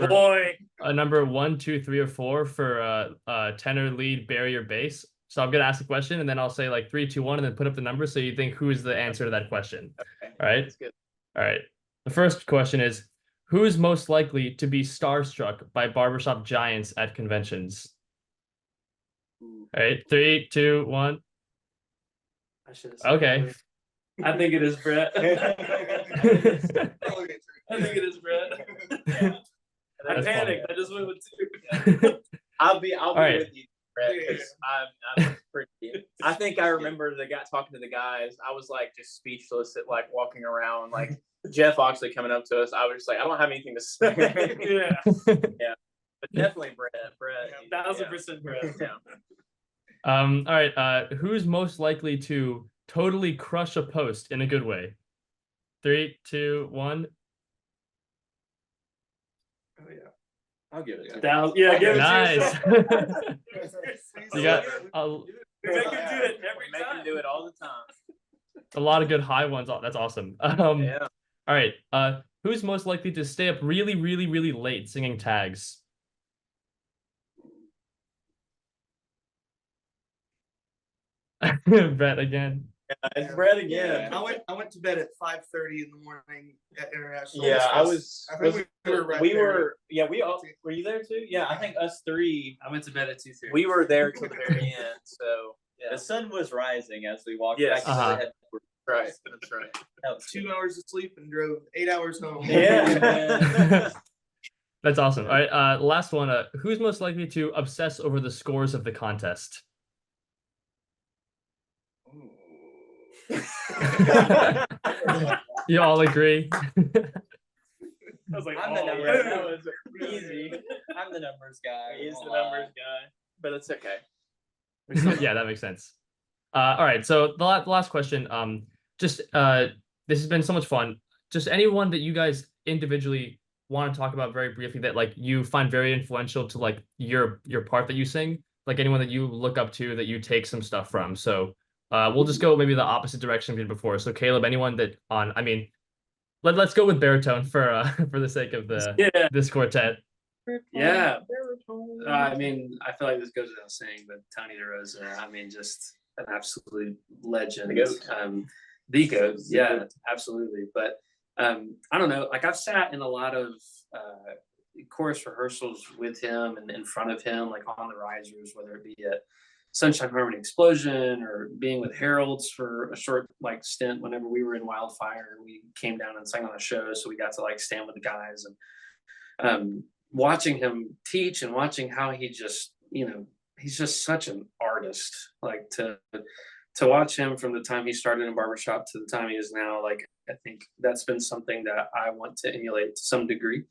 a number 1, 2, 3, or 4 for tenor, lead, barry, or bass. So I'm going to ask a question, and then I'll say like 3, 2, 1, and then put up the number so you think who is the answer to that question. Okay. All right. That's good. All right. The first question is, who is most likely to be starstruck by barbershop giants at conventions? All right, 3, 2, 1. I should have said Okay. I think it is Brett. I think it is Brett. Yeah. I That's panicked. I just went with 2. I'll be right. with you, Brett, 'cause I'm pretty. I think I remember the guy talking to the guys. I was like just speechless at like walking around, like Jeff Oxley coming up to us. I was just like, I don't have anything to say. Yeah. Yeah, but definitely Brett. 1000% Brett. Yeah. All right. Who's most likely to totally crush a post in a good way? 3, 2, 1. Oh yeah, I'll give it to Give it Nice. to You got We make him do it every Make time. him do it all the time. a lot of good high ones. That's awesome. Yeah. All right. Who's most likely to stay up really, really, really late singing tags? Brett again. It's Brett again. I went to bed at 5:30 in the morning at International. Yeah, I was. I think we were right we there. were. Yeah, we all. Were you there too? Yeah, I think us three. I went to bed at 2:30. We were there till the very end. So yeah, The sun was rising as we walked Yes. back into the headquarters. right. That's right. That was 2 hours of sleep and drove 8 hours home. Yeah, man. That's awesome. All right. Last one. Who's most likely to obsess over the scores of the contest? You all agree? I was like, I'm the oh, numbers. yeah. That was easy. I'm the numbers guy. He is the won't lie. numbers guy, but it's okay. Yeah, that makes sense. All right. So the last question. This has been so much fun. Just anyone that you guys individually want to talk about very briefly that like you find very influential to like your part that you sing. Like anyone that you look up to that you take some stuff from. So we'll just go maybe the opposite direction we did before. So Caleb, anyone that let's go with baritone for the sake of this quartet. Yeah. I mean, I feel like this goes without saying, but Tony DeRosa, I mean, just an absolute legend. The GOAT. The GOAT, yeah, absolutely. But I don't know, like I've sat in a lot of chorus rehearsals with him and in front of him, like on the risers, whether it be at Sunshine Harmony Explosion or being with Harold's for a short like stint whenever we were in Wildfire. We came down and sang on a show, so we got to like stand with the guys and watching him teach and watching how he just, you know, he's just such an artist. Like to watch him from the time he started in barbershop to the time he is now, like I think that's been something that I want to emulate to some degree.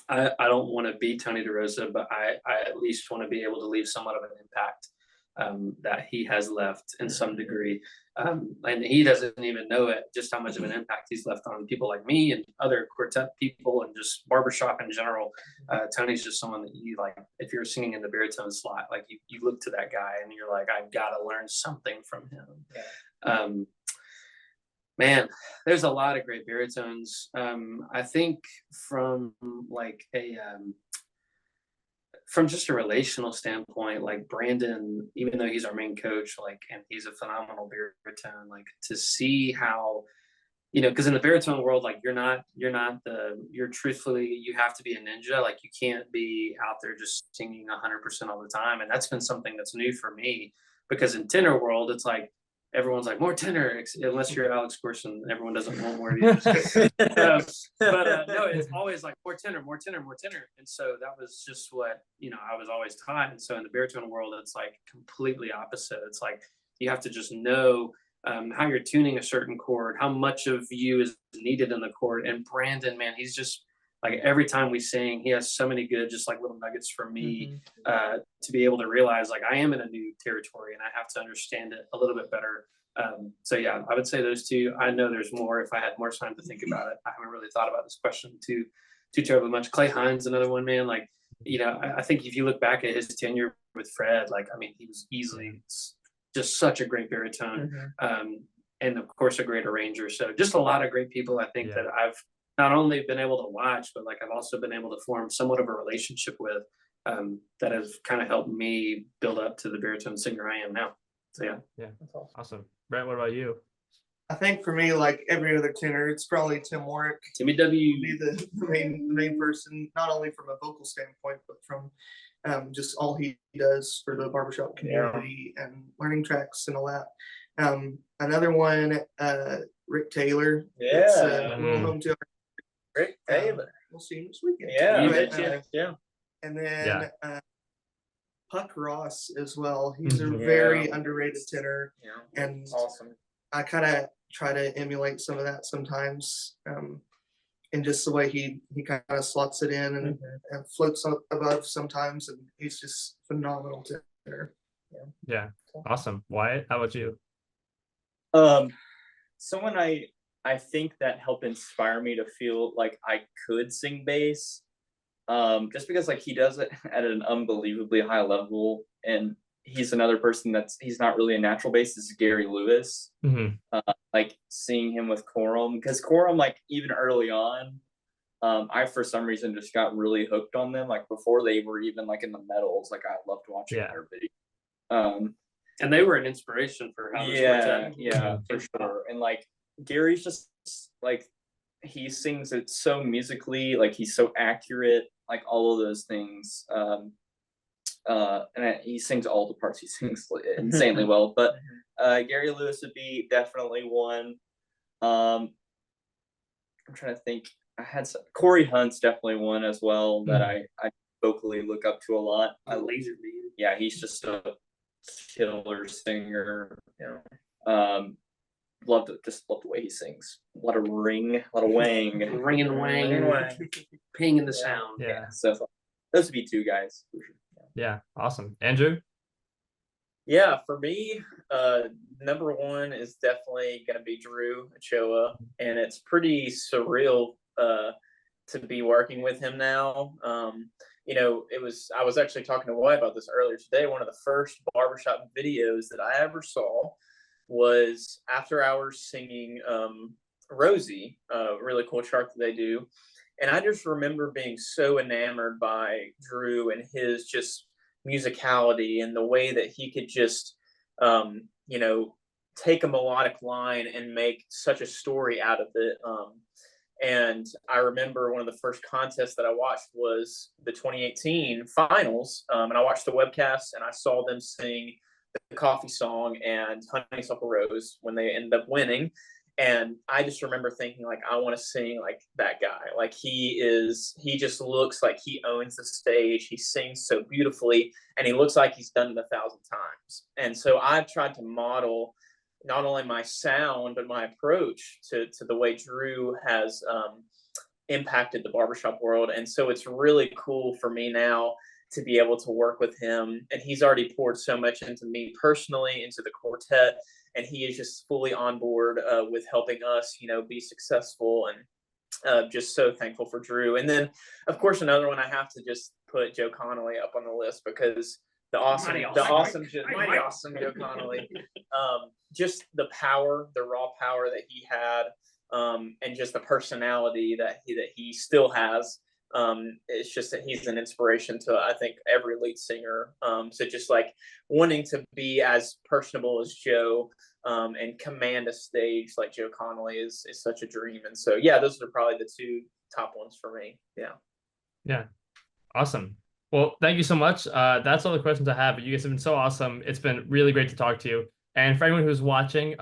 I don't want to be Tony DeRosa, but I at least want to be able to leave somewhat of an impact that he has left in some degree. And he doesn't even know it, just how much of an impact he's left on people like me and other quartet people and just barbershop in general. Tony's just someone that you like, if you're singing in the baritone slot, like you look to that guy and you're like, I've got to learn something from him. Yeah. Man, there's a lot of great baritones. I think from like from just a relational standpoint, like Brandon, even though he's our main coach, like, and he's a phenomenal baritone, like to see how, you know, because in the baritone world, like you're truthfully, you have to be a ninja. Like you can't be out there just singing 100% all the time. And that's been something that's new for me, because in tenor world, it's like, everyone's like more tenor, unless you're Alex Corson, everyone doesn't want more of you. But no, it's always like more tenor, more tenor, more tenor. And so that was just what, I was always taught. And so in the baritone world, it's like completely opposite. It's like you have to just know how you're tuning a certain chord, how much of you is needed in the chord. And Brandon, man, he's just like, every time we sing, he has so many good, just like little nuggets for me to be able to realize like I am in a new territory and I have to understand it a little bit better. So yeah, I would say those two. I know there's more if I had more time to think about it. I haven't really thought about this question too terribly much. Clay Hines, another one, man. Like, I think if you look back at his tenure with Fred, like, I mean, he was easily just such a great baritone, and of course a great arranger. So just a lot of great people. I think that I've not only been able to watch, but like I've also been able to form somewhat of a relationship with, that has kind of helped me build up to the baritone singer I am now. So yeah. Awesome. Brent, what about you? I think for me, like every other tenor, it's probably Tim Warwick. Timmy W. Would be the main person, not only from a vocal standpoint, but from just all he does for the barbershop community and learning tracks and all that. Another one, Rick Taylor. It's a little home to Rick Taylor. We'll see him this weekend. Yeah. And then Puck Ross as well. He's a very underrated tenor. Yeah. And Awesome. I kind of try to emulate some of that sometimes. And just the way he kind of slots it in and floats up above sometimes. And he's just phenomenal tenor. Yeah. Awesome. Wyatt, how about you? Someone I think that helped inspire me to feel like I could sing bass, just because like he does it at an unbelievably high level, and he's another person he's not really a natural bass. Is Gary Lewis. Like seeing him with Coram, because Coram, like even early on, I for some reason just got really hooked on them. Like before they were even like in the medals, like I loved watching their videos. And they were an inspiration for how for sure. And like Gary's just like, he sings it so musically, like he's so accurate, like all of those things. And he sings all the parts. He sings insanely well. But Gary Lewis would be definitely one. I'm trying to think. I had Corey Hunt's definitely one as well that I vocally look up to a lot. Laserbeam. Yeah, he's just a killer singer. Love the way he sings. A lot of ring, a lot of wang. Ring and wang. Ping in the sound. Yeah. So those would be two guys. Yeah. Awesome. Andrew? Yeah, for me, number one is definitely going to be Drew Ochoa, and it's pretty surreal to be working with him now. I was actually talking to Wyatt about this earlier today. One of the first barbershop videos that I ever saw was After Hours singing Rosie, a really cool chart that they do. And I just remember being so enamored by Drew and his just musicality and the way that he could just, take a melodic line and make such a story out of it. And I remember one of the first contests that I watched was the 2018 finals. And I watched the webcast and I saw them sing the Coffee Song and Honeysuckle Rose when they ended up winning. And I just remember thinking, like, I want to sing like that guy. Like he just looks like he owns the stage. He sings so beautifully and he looks like he's done it 1,000 times. And so I've tried to model not only my sound, but my approach to the way Drew has impacted the barbershop world. And so it's really cool for me now to be able to work with him. And he's already poured so much into me personally, into the quartet. And he is just fully on board with helping us, be successful. And just so thankful for Drew. And then, of course, another one I have to just put Joe Connolly up on the list because the awesome Joe Connolly. Just the power, the raw power that he had, and just the personality that he still has. It's just that he's an inspiration to, I think, every lead singer. So just like wanting to be as personable as Joe, and command a stage like Joe Connolly is such a dream. And so, yeah, those are probably the two top ones for me. Yeah. Awesome. Well, thank you so much. That's all the questions I have, but you guys have been so awesome. It's been really great to talk to you. And for anyone who's watching, you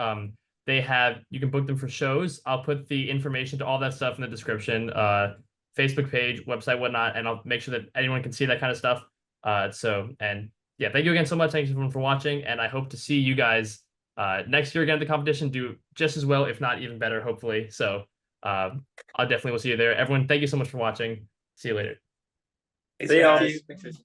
can book them for shows. I'll put the information to all that stuff in the description, Facebook page, website, whatnot, and I'll make sure that anyone can see that kind of stuff. And yeah, thank you again so much. Thanks everyone for watching, and I hope to see you guys next year again at the competition, do just as well, if not even better, hopefully. So I definitely will see you there. Everyone, thank you so much for watching. See you later. See y'all. Guys.